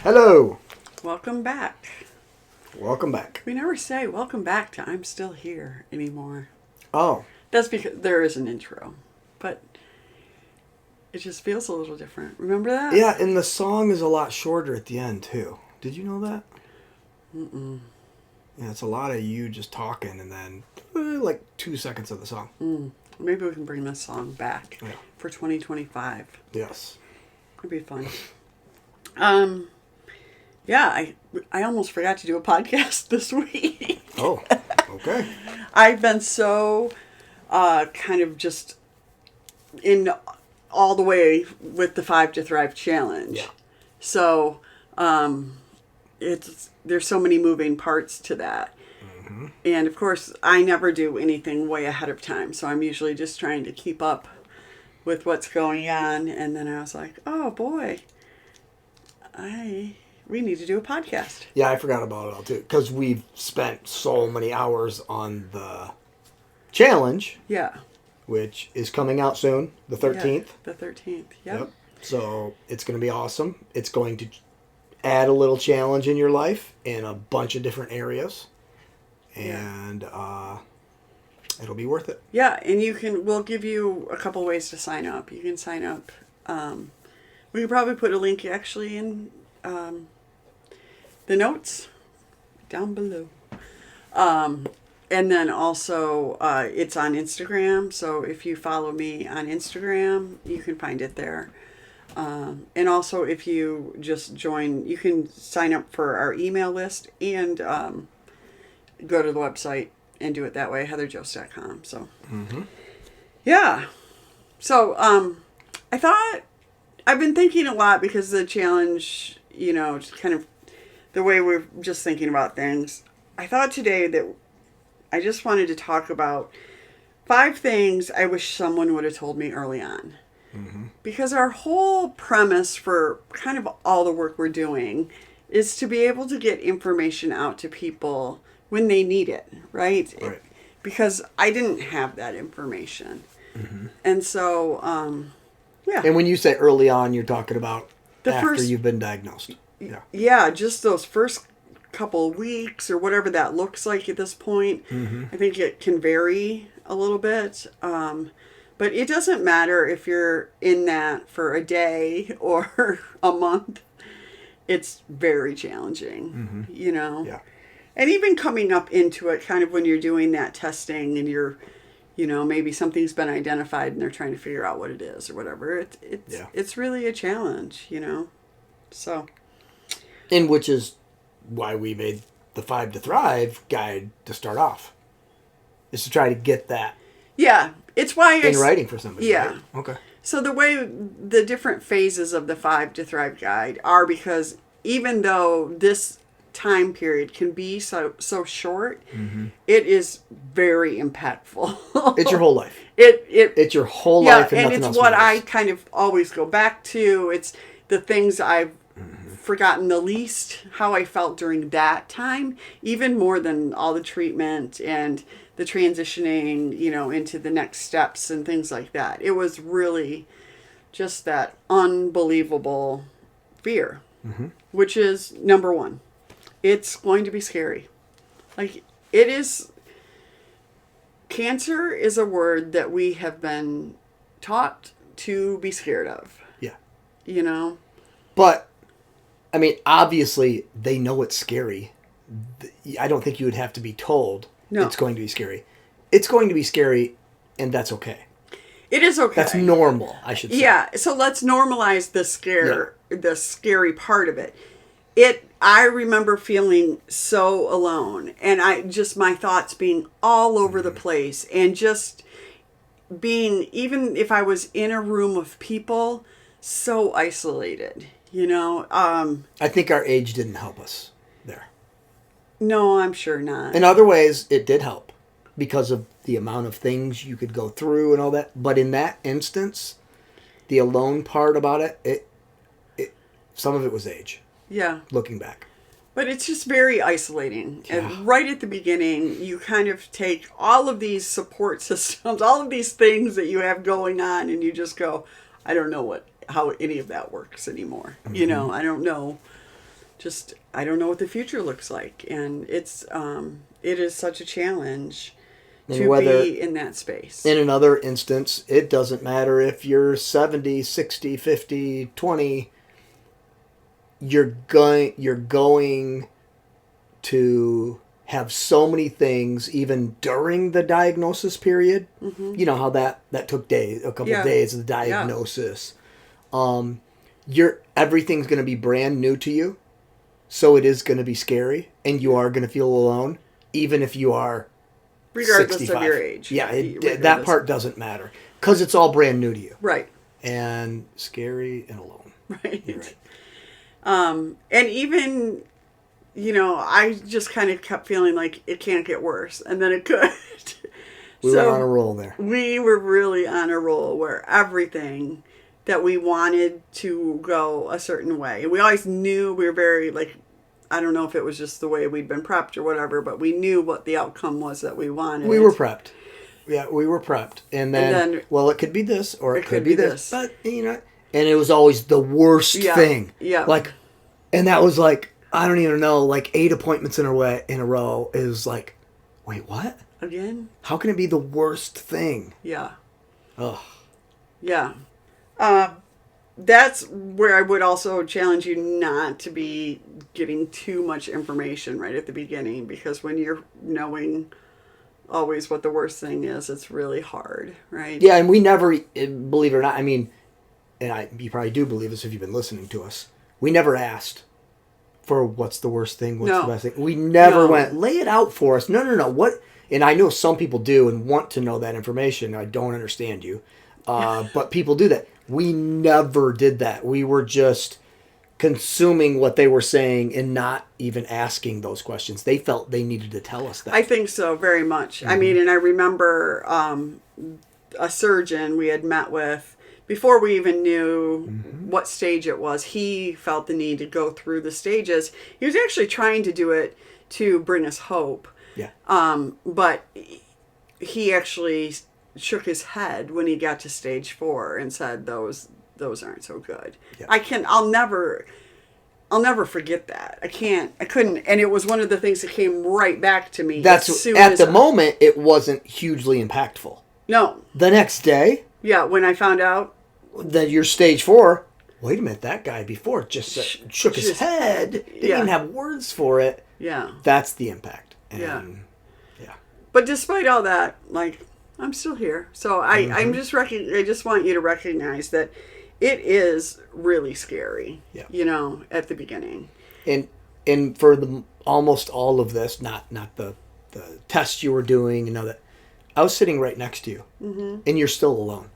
Hello. Welcome back. Welcome back. We never say welcome back to I'm still here anymore. Oh. That's because there is an intro. But it just feels a little different. Remember that? Yeah, and the song is a lot shorter at the end, too. Did you know that? Mm-mm. Yeah, it's a lot of you just talking and then like 2 seconds of the song. Maybe we can bring this song back for 2025. Yes. It'd be fun. Yeah, I almost forgot to do a podcast this week. Oh, okay. I've been so kind of just in all the way with the 5 to Thrive challenge. Yeah. So there's so many moving parts to that. Mm-hmm. And of course, I never do anything way ahead of time. So I'm usually just trying to keep up with what's going on. And then I was like, oh boy, we need to do a podcast. Yeah, I forgot about it all, too. Because we've spent so many hours on the challenge. Yeah. Which is coming out soon, the 13th. Yeah, the 13th, yep. So it's going to be awesome. It's going to add a little challenge in your life in a bunch of different areas. And it'll be worth it. Yeah, and we'll give you a couple ways to sign up. You can sign up. We can probably put a link actually in the notes down below. And then also, it's on Instagram. So if you follow me on Instagram, you can find it there. And also, if you just join, you can sign up for our email list and go to the website and do it that way, heatherjost.com. So, yeah. So, I thought, I've been thinking a lot because the challenge, just kind of the way we're just thinking about things. I thought today that I just wanted to talk about 5 things I wish someone would have told me early on. Mm-hmm. Because our whole premise for kind of all the work we're doing is to be able to get information out to people when they need it, right? Because I didn't have that information. Mm-hmm. And so, yeah. And when you say early on, you're talking about after you've been diagnosed. Yeah, just those first couple of weeks or whatever that looks like at this point. Mm-hmm. I think it can vary a little bit. But it doesn't matter if you're in that for a day or a month. It's very challenging, Yeah. And even coming up into it, kind of when you're doing that testing and you're, maybe something's been identified and they're trying to figure out what it is or whatever. It's really a challenge, So. And which is why we made the 5 to Thrive guide to start off. Is to try to get that. Yeah. It's why in writing for somebody. Yeah. Right? Okay. So the way the different phases of the 5 to Thrive guide are, because even though this time period can be so short, it is very impactful. It's your whole life. It's your whole life, and it's what I kind of always go back to. It's the things I've forgotten the least, how I felt during that time, even more than all the treatment and the transitioning, into the next steps and things like that. It was really just that unbelievable fear, which is number 1. It's going to be scary. Like, it is. Cancer is a word that we have been taught to be scared of. Yeah. But, I mean, obviously, they know it's scary. I don't think you would have to be told it's going to be scary. It's going to be scary, and that's okay. It is okay. That's normal, I should say. Yeah, so let's normalize the scary part of it. I remember feeling so alone, and my thoughts being all over the place, and just being, even if I was in a room of people, so isolated, I think our age didn't help us there. No, I'm sure not. In other ways, it did help because of the amount of things you could go through and all that. But in that instance, the alone part about it, some of it was age. Yeah. Looking back. But it's just very isolating. Yeah. And right at the beginning, you kind of take all of these support systems, all of these things that you have going on, and you just go, I don't know how any of that works anymore. I don't know just, I don't know what the future looks like. And it is such a challenge to be in that space. In another instance, it doesn't matter if you're 70, 60, 50, 20, you're going to have so many things even during the diagnosis period. Mm-hmm. You know how that took days, a couple of days of the diagnosis. Everything's going to be brand new to you. So it is going to be scary, and you are going to feel alone, even if you are regardless 65. Of your age. Yeah, that part doesn't matter because it's all brand new to you. Right. And scary and alone. Right. You're right. And even, I just kind of kept feeling like it can't get worse, and then it could. We were on a roll there. We were really on a roll where everything that we wanted to go a certain way. We always knew we were very, I don't know if it was just the way we'd been prepped or whatever, but we knew what the outcome was that we wanted. We were prepped. Yeah, we were prepped. And then well, it could be this or it could be this. But, and it was always the worst thing. Yeah. And that was I don't even know, 8 appointments in a row is wait, what? Again? How can it be the worst thing? Yeah. Ugh. Yeah. That's where I would also challenge you not to be getting too much information right at the beginning, because when you're knowing always what the worst thing is, it's really hard, right? Yeah, and we never, believe it or not, I mean, you probably do believe this if you've been listening to us, we never asked for what's the worst thing, what's the best thing. We never went, lay it out for us. No. What? And I know some people do and want to know that information. I don't understand you. But people do that. We never did that. We were just consuming what they were saying and not even asking those questions. They felt they needed to tell us that. I think so, very much. Mm-hmm. I mean, and I remember a surgeon we had met with, before we even knew what stage it was, he felt the need to go through the stages. He was actually trying to do it to bring us hope. Yeah. But he actually shook his head when he got to stage 4 and said those aren't so good. Yeah. I'll never forget that. I couldn't, and it was one of the things that came right back to me. At the moment it wasn't hugely impactful. No. The next day, yeah, when I found out that you're stage 4, wait a minute, that guy before just shook his head, didn't even have words for it. Yeah. That's the impact. And, yeah. But despite all that, I'm still here. So I just want you to recognize that it is really scary. Yeah. At the beginning. And for almost all of this, not the test you were doing, that I was sitting right next to you, and you're still alone.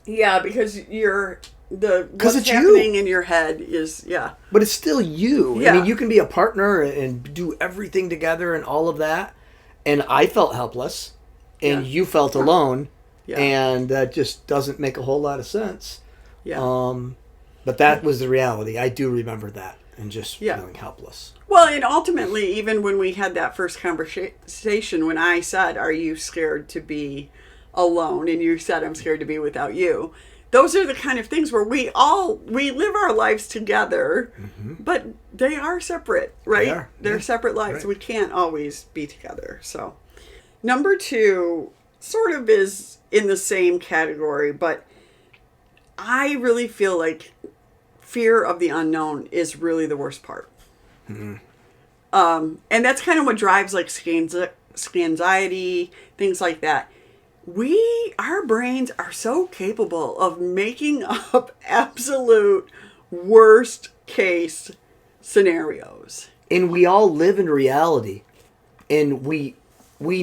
Yeah, because what's happening in your head is But it's still you. Yeah. I mean, you can be a partner and do everything together and all of that, and I felt helpless. And you felt alone, and that just doesn't make a whole lot of sense. Yeah. But that was the reality. I do remember that, and just feeling helpless. Well, and ultimately, even when we had that first conversation, when I said, "Are you scared to be alone?" and you said, "I'm scared to be without you," those are the kind of things where we live our lives together, but they are separate, right? They're separate lives. Right. We can't always be together, so. Number 2 sort of is in the same category, but I really feel like fear of the unknown is really the worst part. Mm-hmm. And that's kind of what drives anxiety, things like that. Our brains are so capable of making up absolute worst case scenarios. And we all live in reality, and we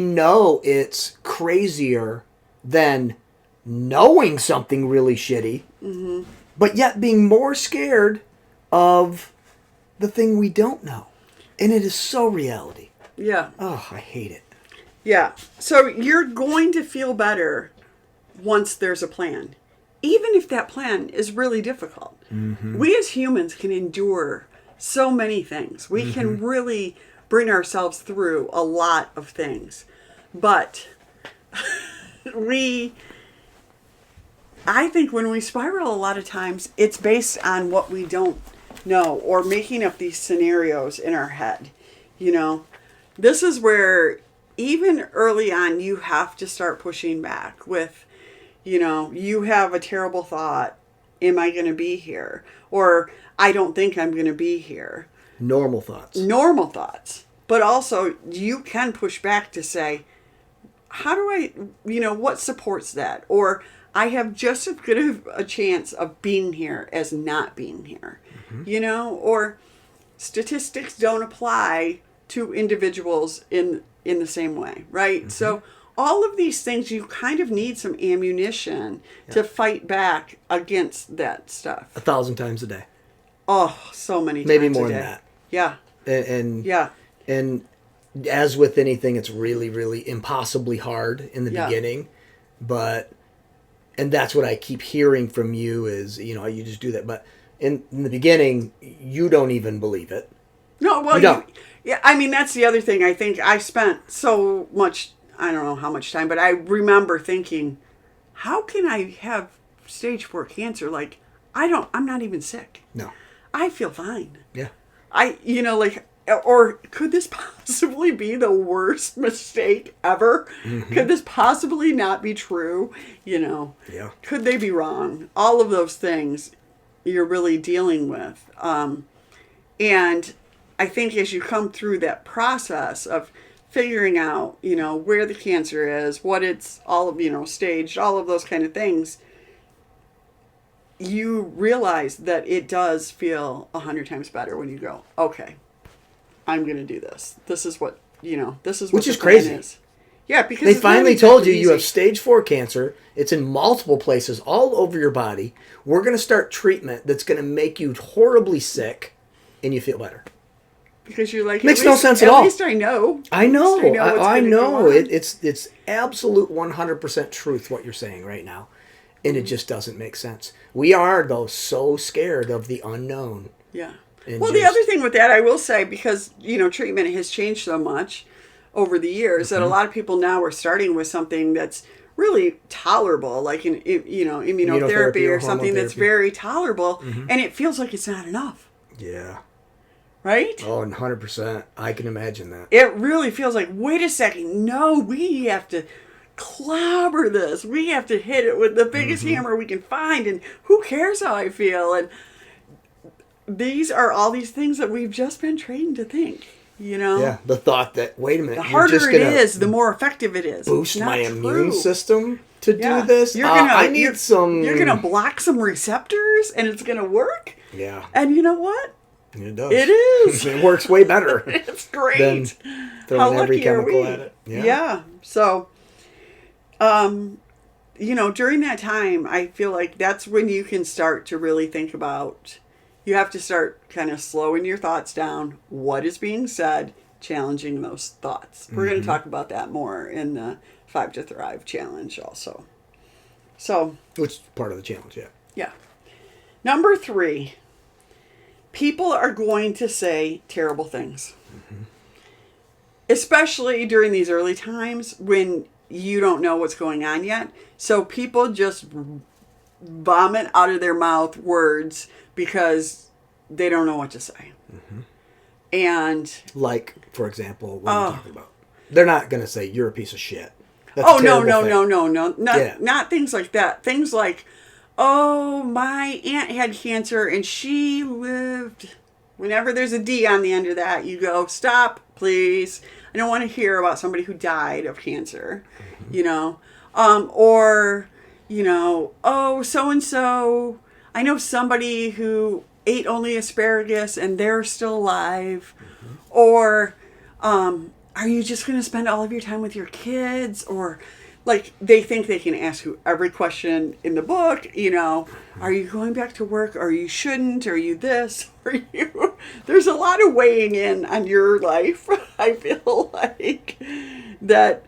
know it's crazier than knowing something really shitty, but yet being more scared of the thing we don't know. And it is so reality. Yeah. Oh, I hate it. Yeah. So you're going to feel better once there's a plan, even if that plan is really difficult. Mm-hmm. We as humans can endure so many things. We can really bring ourselves through a lot of things. But I think when we spiral a lot of times, it's based on what we don't or making up these scenarios in our head. This is where even early on you have to start pushing back with, you have a terrible thought. Am I going to be here? Or I don't think I'm going to be here. Normal thoughts. But also you can push back to say, how do I, what supports that? Or I have just as good of a chance of being here as not being here. Or statistics don't apply to individuals in the same way, right? So all of these things, you kind of need some ammunition to fight back against that stuff. 1,000 times a day. Oh, so many times Maybe more a day. than that. Yeah. And as with anything, it's really, really impossibly hard in the beginning. And that's what I keep hearing from you is, you just do that. But in the beginning, you don't even believe it. No, well, you don't. That's the other thing. I think I spent so much, I don't know how much time, but I remember thinking, how can I have stage 4 cancer? Like, I'm not even sick. No. I feel fine. Yeah. Or could this possibly be the worst mistake ever? Could this possibly not be true? Yeah. Could they be wrong? All of those things you're really dealing with. And I think as you come through that process of figuring out, where the cancer is, what it's all of, staged, all of those kind of things, you realize that it does feel 100 times better when you go, okay, I'm going to do this. This is what, this is what which is crazy. Is. Yeah, because they finally told you have stage 4 cancer. It's in multiple places all over your body. We're going to start treatment that's going to make you horribly sick and you feel better. Because you're like, makes no sense at all. At least I know. I know. I know. It's absolute 100% truth what you're saying right now. And it just doesn't make sense. We are, though, so scared of the unknown. Yeah. The other thing with that, I will say, because, treatment has changed so much over the years, that a lot of people now are starting with something that's really tolerable, like immunotherapy or something that's very tolerable, and it feels like it's not enough. Yeah. Right? Oh, 100%. I can imagine that. It really feels like, wait a second, no, we have to clobber this. We have to hit it with the biggest hammer we can find, and who cares how I feel? And these are all these things that we've just been trained to think, Yeah, the thought that, wait a minute, the harder it is, the more effective it is. Boost my immune system to do this? You're gonna block some receptors, and it's gonna work? Yeah. And you know what? It does. It is. It works way better. It's great. Than throwing every chemical at it. Yeah. So, during that time, I feel like that's when you can start to really think about, you have to start kind of slowing your thoughts down, what is being said, challenging those thoughts. We're going to talk about that more in the 5 to Thrive challenge also. So, which is part of the challenge, yeah. Yeah. Number 3, people are going to say terrible things. Especially during these early times when you don't know what's going on yet. So people just vomit out of their mouth words because they don't know what to say. And like, for example, what are you talking about? They're not going to say you're a piece of shit. That's no. Not things like that. Things like, oh, my aunt had cancer and she lived. Whenever there's a D on the end of that, you go, stop, please. I don't want to hear about somebody who died of cancer, or, oh, so-and-so, I know somebody who ate only asparagus and they're still alive. Or, are you just going to spend all of your time with your kids? Or, like, they think they can ask you every question in the book, are you going back to work? Or you shouldn't? Are you this? Are you... There's a lot of weighing in on your life, I feel like, that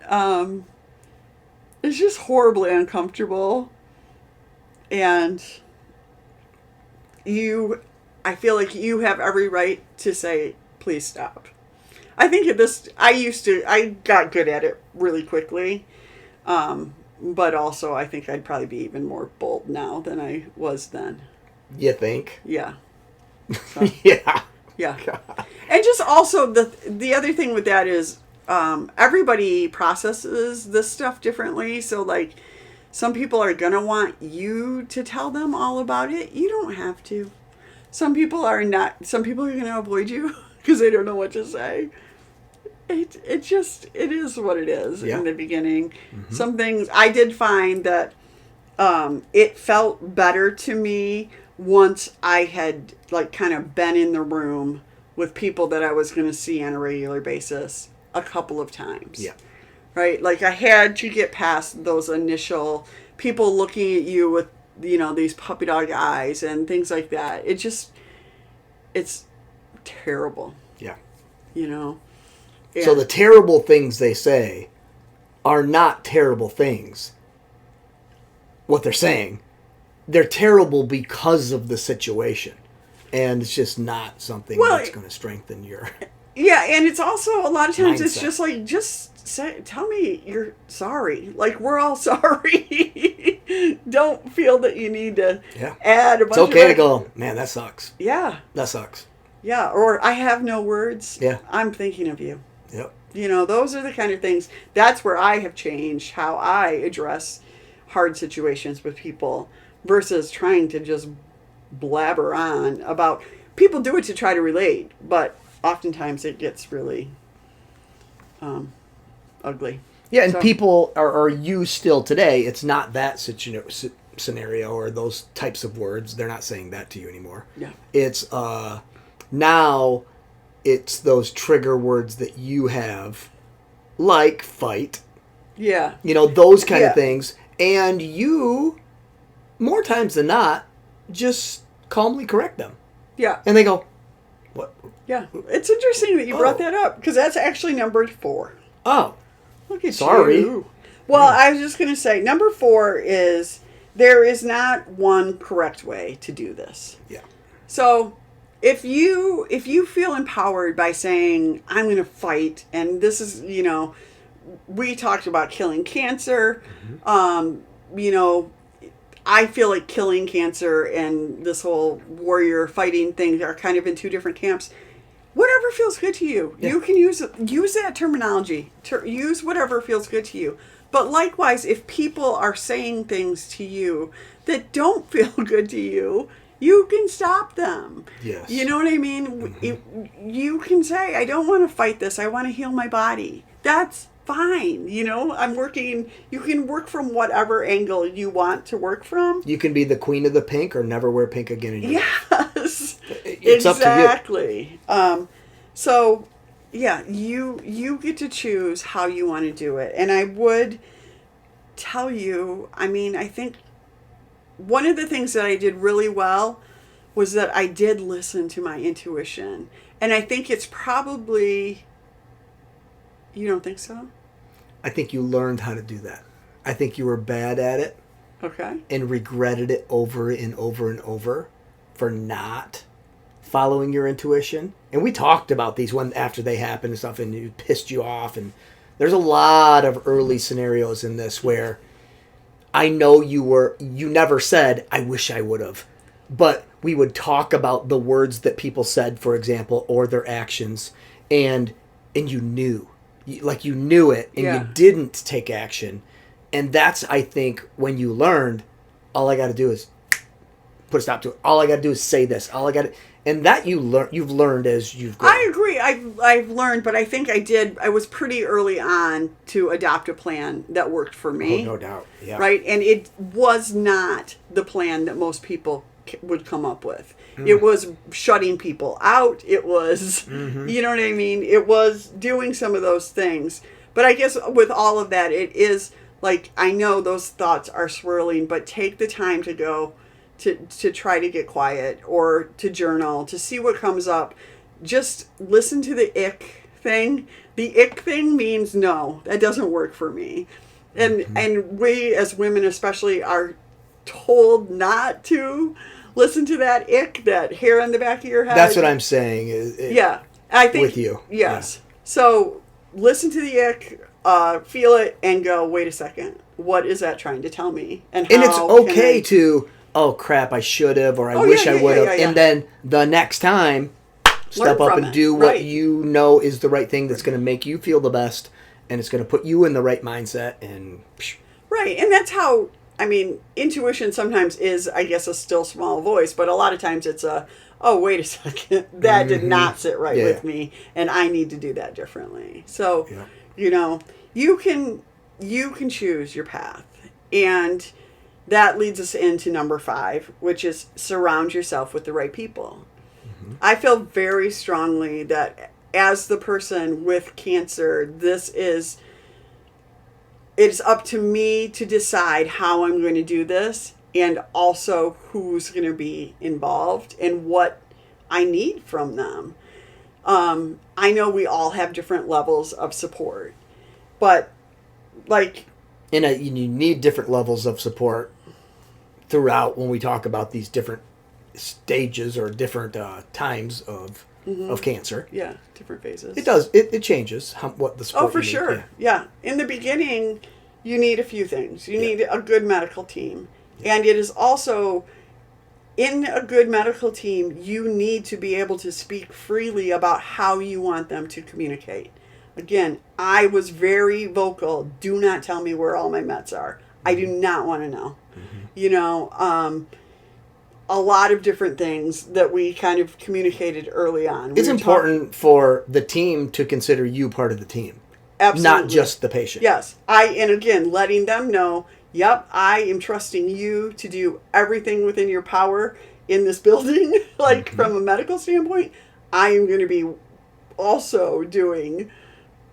is just horribly uncomfortable. And I feel like you have every right to say, please stop. I think I got good at it really quickly. But also I think I'd probably be even more bold now than I was then. You think? Yeah. So, Yeah. yeah. And just also the other thing with that is everybody processes this stuff differently. So like some people are going to want you to tell them all about it. You don't have to. Some people are not. Some people are going to avoid you because they don't know what to say. It is what it is in the beginning. Mm-hmm. Some things I did find that it felt better to me once I had like kind of been in the room with people that I was going to see on a regular basis a couple of times. Yeah. Right? Like I had to get past those initial people looking at you with, these puppy dog eyes and things like that. It's terrible. Yeah. Yeah. So the terrible things they say are not terrible things. What they're saying, they're terrible because of the situation. And it's just not something that's going to strengthen your... Yeah, and it's also, a lot of times mindset. It's just like, tell me you're sorry. Like, we're all sorry. Don't feel that you need to add a bunch of... It's okay to go, man, that sucks. Yeah. That sucks. Yeah, or I have no words. Yeah. I'm thinking of you. Yep. Those are the kind of things, that's where I have changed how I address hard situations with people versus trying to just blabber on about... People do it to try to relate, but oftentimes it gets really ugly. Yeah, and people are used still today. It's not that scenario or those types of words. They're not saying that to you anymore. Yeah. It's now it's those trigger words that you have, like fight. Yeah. Those kind of things. And you, more times than not, just calmly correct them. Yeah. And they go, what? Yeah. It's interesting that you brought that up, because that's actually number 4. Oh. Look at sorry. you. Well, I was just going to say, number 4 is there is not one correct way to do this. Yeah. So if you feel empowered by saying, I'm going to fight, and this is, we talked about killing cancer. Mm-hmm. I feel like killing cancer and this whole warrior fighting thing are kind of in 2 different camps. Whatever feels good to you. Yeah. You can use that terminology. Use whatever feels good to you. But likewise, if people are saying things to you that don't feel good to you, you can stop them. Yes. You know what I mean? Mm-hmm. You can say, I don't want to fight this. I want to heal my body. That's fine. I'm working. You can work from whatever angle you want to work from. You can be the queen of the pink or never wear pink again in your life. Yes. It's exactly. Up to you. So, yeah, you get to choose how you want to do it. And I would tell you, I think one of the things that I did really well was that I did listen to my intuition. And I think it's probably... You don't think so? I think you learned how to do that. I think you were bad at it. Okay. And regretted it over and over and over for not following your intuition. And we talked about these after they happened and stuff, and it pissed you off. And there's a lot of early scenarios in this where I know you never said, I wish I would have. But we would talk about the words that people said, for example, or their actions, and you knew. Like you knew it, and you didn't take action. And that's, I think, when you learned, all I got to do is put a stop to it. All I got to do is say this. And that you've learned as you've grown. I agree. I've learned, but I think I was pretty early on to adopt a plan that worked for me. Oh, no doubt. Yeah. Right? And it was not the plan that most people would come up with. It was shutting people out. It was, you know what I mean? It was doing some of those things. But I guess with all of that, it is like, I know those thoughts are swirling, but take the time to go to try to get quiet or to journal, to see what comes up. Just listen to the ick thing. The ick thing means no, that doesn't work for me. And we as women especially are told not to listen to that ick, that hair on the back of your head. That's what I'm saying. I think with you. Yes. Yeah. So listen to the ick, feel it, and go, wait a second. What is that trying to tell me? And it's okay to oh crap, I should have, or I wish I would have. And then the next time, step up and do what you know is the right thing that's going to make you feel the best, and it's going to put you in the right mindset. And right, and that's how, I mean, intuition sometimes is, I guess, a still small voice, but a lot of times it's oh, wait a second, that did not sit right with me, and I need to do that differently. So, you know, you can choose your path. And that leads us into number 5, which is surround yourself with the right people. Mm-hmm. I feel very strongly that as the person with cancer, it's up to me to decide how I'm going to do this, and also who's going to be involved and what I need from them. I know we all have different levels of support, but like... you need different levels of support throughout when we talk about these different stages or different times of cancer. Yeah, different phases. It does. It changes what the support. Oh, for sure. Yeah. In the beginning, you need a few things. You need a good medical team. And it is also, in a good medical team, you need to be able to speak freely about how you want them to communicate. Again, I was very vocal. Do not tell me where all my meds are. I do not want to know. Mm-hmm. You know, a lot of different things that we kind of communicated early on. It's important for the team to consider you part of the team. Absolutely. Not just the patient. Yes. And again, letting them know, yep, I am trusting you to do everything within your power in this building. Like, from a medical standpoint, I am going to be also doing...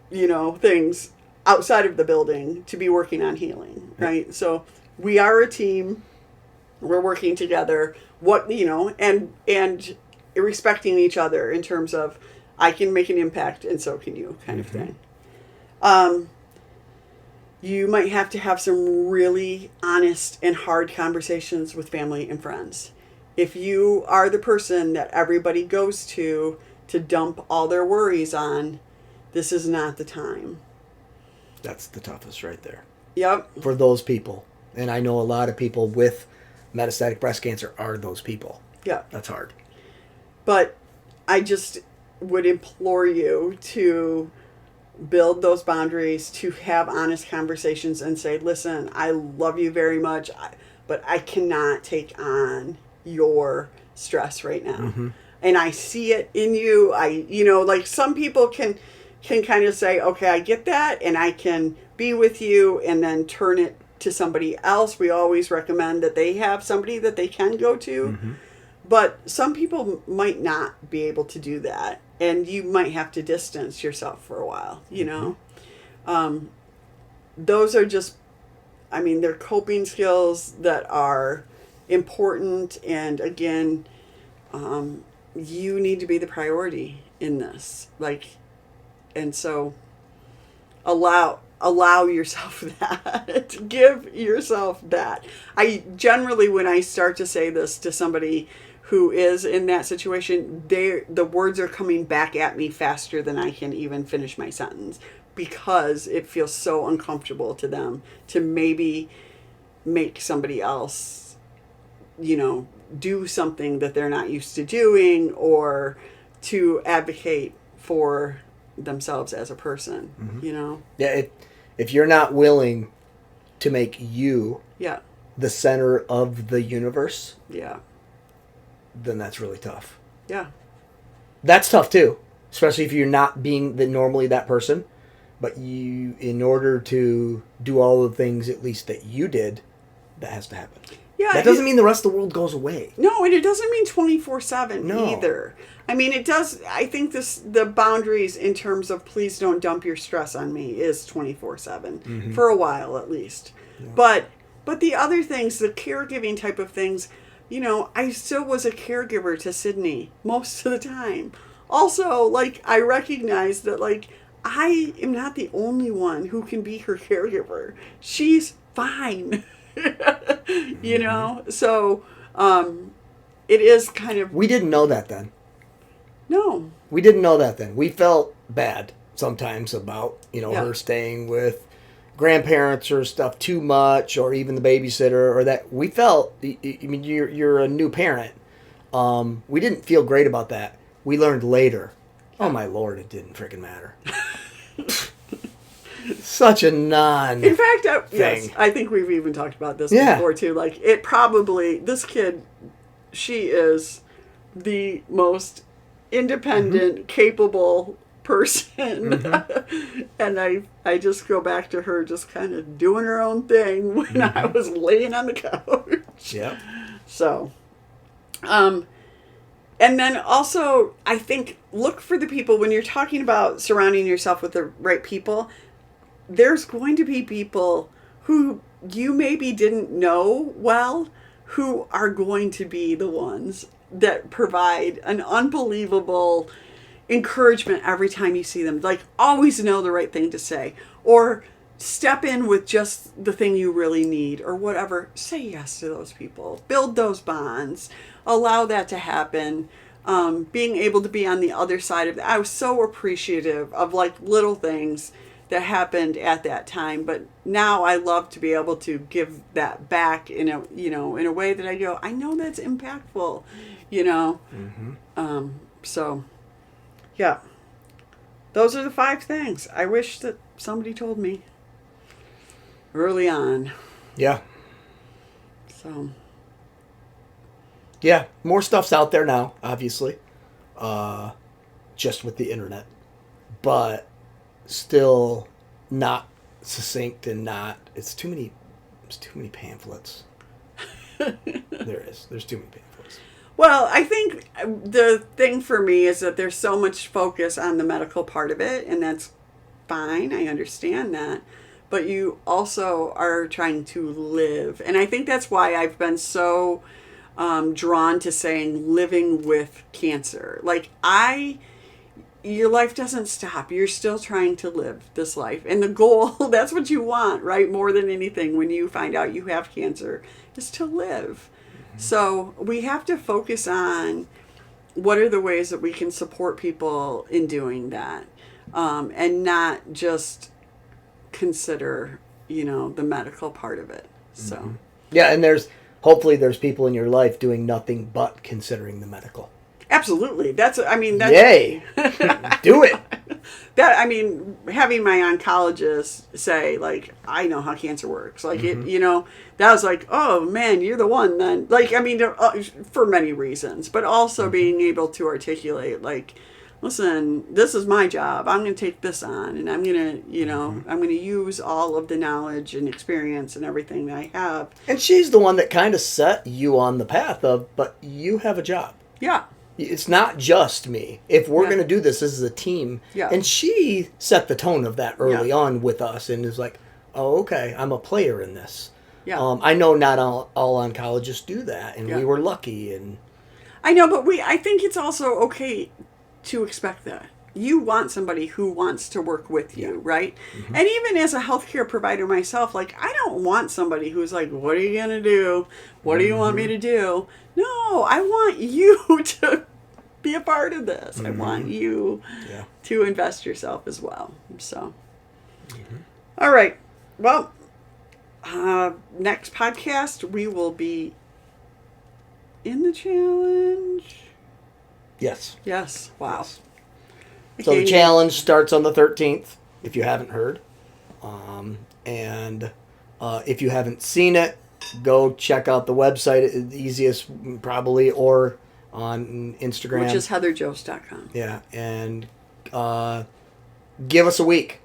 things outside of the building to be working on healing, right? So we are a team. We're working together. And respecting each other in terms of I can make an impact and so can you, kind of thing. You might have to have some really honest and hard conversations with family and friends. If you are the person that everybody goes to dump all their worries on, this is not the time. That's the toughest right there. Yep. For those people. And I know a lot of people with metastatic breast cancer are those people. Yeah. That's hard. But I just would implore you to build those boundaries, to have honest conversations and say, listen, I love you very much, but I cannot take on your stress right now. Mm-hmm. And I see it in you. Like some people can kind of say, okay, I get that, and I can be with you, and then turn it to somebody else. We always recommend that they have somebody that they can go to. Mm-hmm. But some people might not be able to do that, and you might have to distance yourself for a while, Those are just, they're coping skills that are important, and again, you need to be the priority in this. And so allow yourself that. Give yourself that. I generally, when I start to say this to somebody who is in that situation, the words are coming back at me faster than I can even finish my sentence, because it feels so uncomfortable to them to maybe make somebody else, do something that they're not used to doing, or to advocate for themselves as a person, Yeah, if you're not willing to make you the center of the universe, then that's really tough. Yeah. That's tough too, especially if you're not being normally that person, but you, in order to do all the things at least that you did, that has to happen. Yeah. That doesn't mean the rest of the world goes away. No, and it doesn't mean 24/7 either. It does. I think the boundaries in terms of please don't dump your stress on me is 24/7 for a while at least. Yeah. But the other things, the caregiving type of things, I still was a caregiver to Sydney most of the time. Also, I recognize that I am not the only one who can be her caregiver. She's fine. So it is kind of... We didn't know that then. No. We didn't know that then. We felt bad sometimes about, her staying with, grandparents or stuff too much, or even the babysitter, or that we felt. I mean, you're a new parent. We didn't feel great about that. We learned later. Oh my Lord, it didn't freaking matter. Such a non. In fact, yes, I think we've even talked about this before too. Like, it probably, this kid, she is the most independent, capable person. And I just go back to her just kind of doing her own thing when I was laying on the couch. Yeah. So, and then also, I think, look for the people, when you're talking about surrounding yourself with the right people, there's going to be people who you maybe didn't know well, who are going to be the ones that provide an unbelievable encouragement every time you see them. Like, always know the right thing to say, or step in with just the thing you really need, or whatever. Say yes to those people. Build those bonds. Allow that to happen. Being able to be on the other side of it. I was so appreciative of like little things that happened at that time, but now I love to be able to give that back in a, you know, in a way that I go, I know that's impactful, you know. So yeah, those are the 5 things I wish that somebody told me early on. Yeah. So yeah, more stuff's out there now, obviously, just with the internet, but still not succinct, and not, it's too many pamphlets. There's too many pamphlets. Well, I think the thing for me is that there's so much focus on the medical part of it, and that's fine. I understand that. But you also are trying to live. And I think that's why I've been so drawn to saying living with cancer. Like, your life doesn't stop. You're still trying to live this life. And the goal, that's what you want, right? More than anything, when you find out you have cancer, is to live. So we have to focus on what are the ways that we can support people in doing that, and not just consider, you know, the medical part of it. So yeah, and hopefully there's people in your life doing nothing but considering the medical. Absolutely. That's yay. Do it. Having my oncologist say, like, I know how cancer works. Like, it, you know, that was like, oh man, you're the one then. Like, I mean, for many reasons, but also being able to articulate, like, listen, this is my job. I'm going to take this on, and I'm going to, you know, I'm going to use all of the knowledge and experience and everything that I have. And she's the one that kind of set you on the path of, but you have a job. Yeah. It's not just me. If we're going to do this as a team. Yeah. And she set the tone of that early on with us, and is like, oh, okay, I'm a player in this. Yeah. I know not all oncologists do that, and we were lucky. And I know, but I think it's also okay to expect that. You want somebody who wants to work with you, right? And even as a healthcare provider myself, like, I don't want somebody who's like, what are you going to do? What do you want me to do? No, I want you to be a part of this. I want you to invest yourself as well. So, all right. Well, next podcast, we will be in the challenge. Yes. Yes. Wow. Yes. So the challenge starts on the 13th, if you haven't heard. And if you haven't seen it, go check out the website. The easiest, probably, or on Instagram. Which is heatherjost.com. Yeah. And give us a week.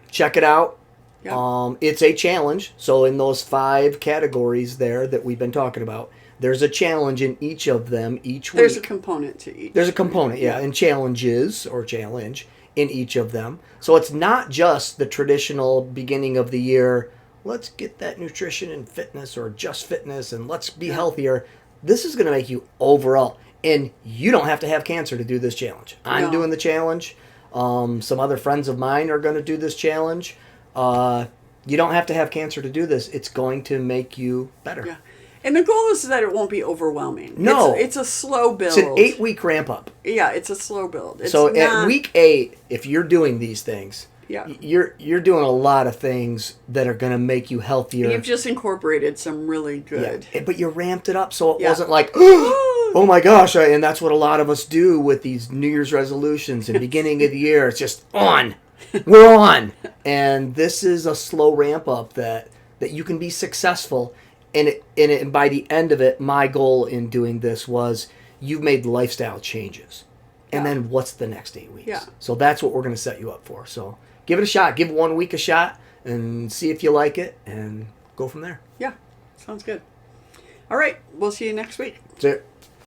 Check it out. Yep. It's a challenge. So in those 5 categories there that we've been talking about, there's a challenge in each of them each week. There's a component to each. There's a component, and challenges or challenge in each of them. So it's not just the traditional beginning of the year, let's get that nutrition and fitness, or just fitness, and let's be healthier. This is going to make you overall. And you don't have to have cancer to do this challenge. I'm doing the challenge. Some other friends of mine are going to do this challenge. You don't have to have cancer to do this. It's going to make you better. Yeah. And the goal is that it won't be overwhelming. No. It's a slow build. It's an 8-week ramp up. Yeah, it's a slow build. At week 8, if you're doing these things, Yeah. You're doing a lot of things that are going to make you healthier. You've just incorporated some really good. Yeah. But you ramped it up so it Yeah. wasn't like, oh my gosh, and that's what a lot of us do with these New Year's resolutions and beginning of the year. It's just on. We're on. And this is a slow ramp up that you can be successful. And by the end of it, my goal in doing this was you've made lifestyle changes. And then what's the next 8 weeks? Yeah. So that's what we're going to set you up for. So give it a shot. Give 1 week a shot and see if you like it and go from there. Yeah. Sounds good. All right. We'll see you next week. That's it.